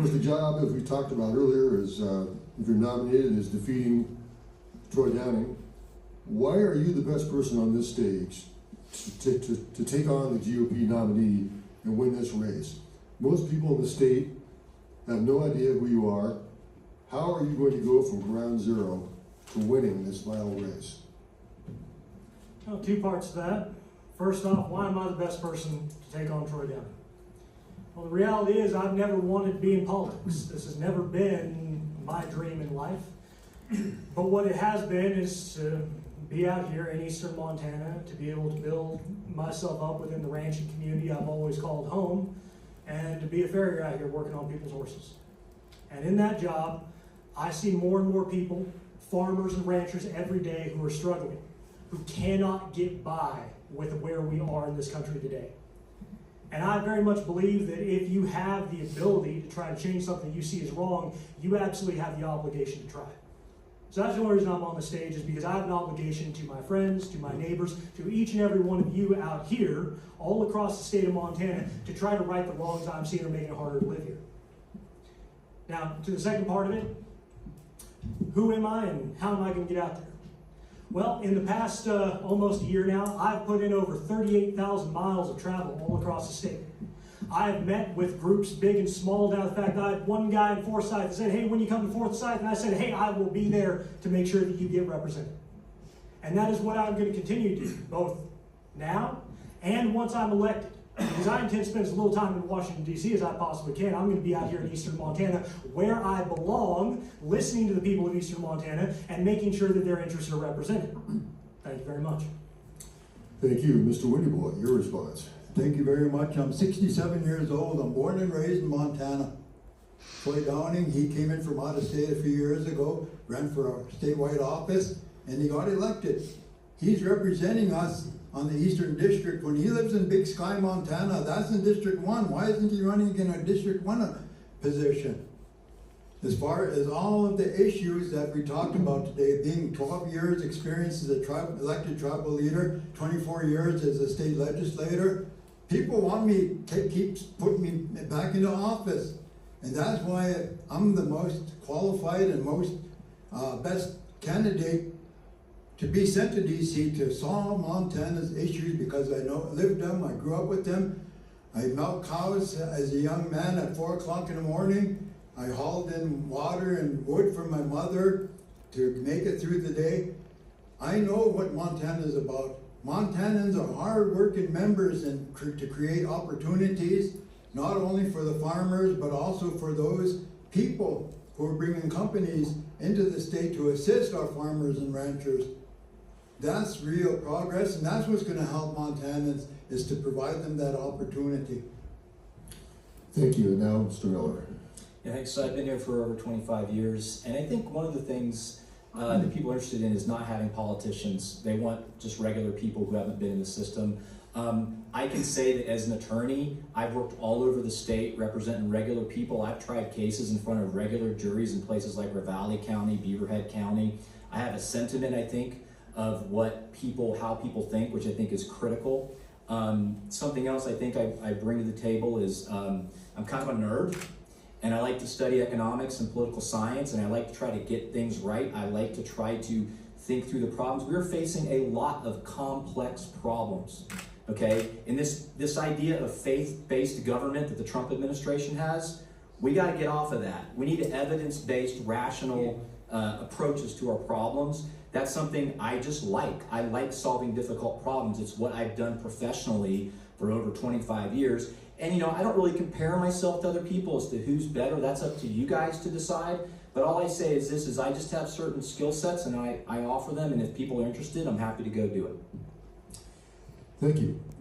course, the job, as we talked about earlier, is if you're nominated, is defeating Troy Downing. Why are you the best person on this stage to take on the GOP nominee and win this race? Most people in the state have no idea who you are. How are you going to go from ground zero to winning this vital race? Well, two parts to that. First off, why am I the best person to take on Troy Downing? Well, the reality is I've never wanted to be in politics. This has never been my dream in life. But what it has been is to be out here in eastern Montana, to be able to build myself up within the ranching community I've always called home, and to be a farrier out here working on people's horses. And in that job, I see more and more people, farmers and ranchers every day, who are struggling, who cannot get by with where we are in this country today. And I very much believe that if you have the ability to try to change something you see as wrong, you absolutely have the obligation to try. So that's the only reason I'm on the stage, is because I have an obligation to my friends, to my neighbors, to each and every one of you out here, all across the state of Montana, to try to right the wrongs I'm seeing are making it harder to live here. Now, to the second part of it, who am I and how am I going to get out there? Well, in the past almost a year now, I've put in over 38,000 miles of travel all across the state. I've met with groups big and small, down to the fact that I had one guy in Forsyth that said, hey, when you come to Forsyth, and I said, hey, I will be there to make sure that you get represented. And that is what I'm going to continue to do, both now and once I'm elected. Because I intend to spend as little time in Washington, D.C. as I possibly can. I'm going to be out here in eastern Montana, where I belong, listening to the people of eastern Montana and making sure that their interests are represented. Thank you very much. Thank you. Mr. Windyboy, your response. Thank you very much. I'm 67 years old. I'm born and raised in Montana. Troy Downing, he came in from out of state a few years ago, ran for a statewide office, and he got elected. He's representing us on the Eastern District. When he lives in Big Sky, Montana, that's in District 1. Why isn't he running in a District 1 position? As far as all of the issues that we talked about today, being 12 years experience as a elected tribal leader, 24 years as a state legislator, people want me to keep putting me back into office. And that's why I'm the most qualified and most best candidate to be sent to DC to solve Montana's issues, because I lived them, I grew up with them. I milked cows as a young man at 4 o'clock in the morning. I hauled in water and wood for my mother to make it through the day. I know what Montana is about. Montanans are hard-working members and to create opportunities, not only for the farmers, but also for those people who are bringing companies into the state to assist our farmers and ranchers. That's real progress, and that's what's going to help Montanans, is to provide them that opportunity. Thank you. And now, Mr. Miller. Yeah, thanks. So I've been here for over 25 years, and I think one of the things that people are interested in is not having politicians. They want just regular people who haven't been in the system. I can say that as an attorney, I've worked all over the state representing regular people. I've tried cases in front of regular juries in places like Ravalli County, Beaverhead County. I have a sentiment, I think, of how people think, which I think is critical. Something else I think I bring to the table is I'm kind of a nerd, and I like to study economics and political science, and I like to try to get things right. I like to try to think through the problems. We're facing a lot of complex problems, okay? And this idea of faith-based government that the Trump administration has, we got to get off of that. We need evidence-based, rational approaches to our problems. That's something I just like. I like solving difficult problems. It's what I've done professionally for over 25 years. And I don't really compare myself to other people as to who's better. That's up to you guys to decide. But all I say is this, is I just have certain skill sets and I offer them, and if people are interested, I'm happy to go do it. Thank you.